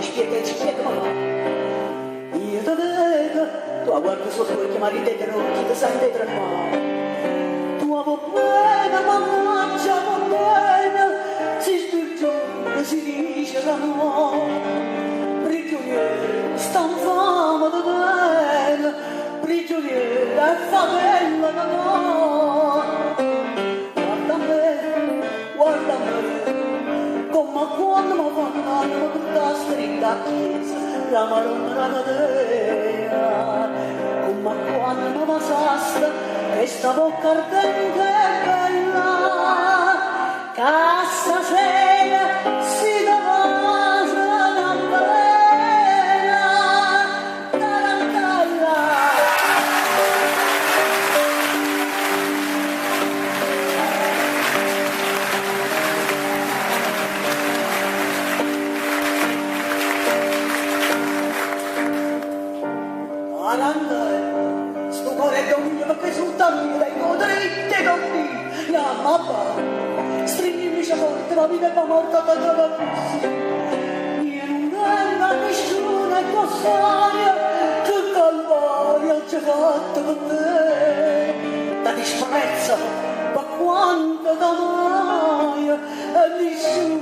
spiega e ci spiega ma va. Io ti vedo, tu guardi sotto perché mi ridete non ti sai dietro qua. Tu avevo bene, mannaggia, va bene, si spirgione, si dice la no. Prigioniera, stanfama da bene, prigioniera, favella da no. Guarda me, come quando mi fanno tutta stringa a chiesa, la maronna cadea, come quando mi passaste, e sta bocca ardente e bella, cassa sera, si da casa da bella, tarantella. Sto cuore d'ogni perché soltanto dai tuoi dritti così la mamma stringimi c'è forte ma vive ma morta da travissi io non vengo a nessuno e cos'aria che calvario ci fatto con te da disprezzo ma quanto t'amaio e nessuno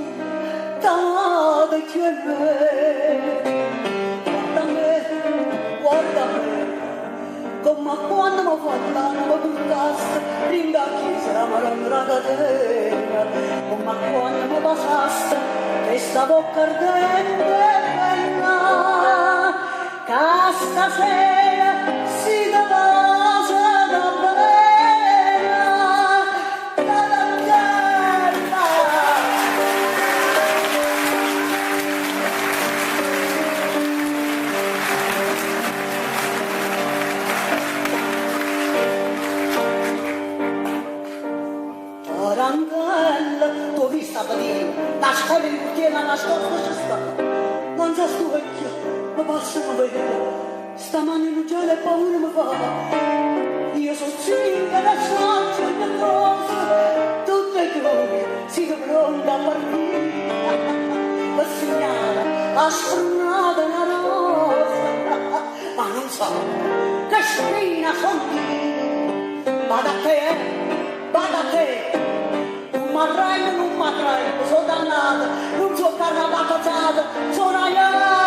t'amava più a me guarda me, come quando mi fanno buttaste, rinda chiesa la maronna catena, come quando mi passaste, questa bocca ardente e bella, che stasera si da casa da bella, tarantella. Tarantella, tu vista a dire, nascondi il cucchiaio, nascosto c'è sta. Non sa sto vecchio, ma passa una vecchia, stamani non c'è le paure mi fa. Io sono cinque da saccio e le cose, tutte le droghe, siamo pronti a partire. La signora ha sfornato una rosa, ma non so che spina sono io. Vada a te, vada a te. Non mi arrendo, sono dannata, non sono carne abbacazzata, sono aiuto.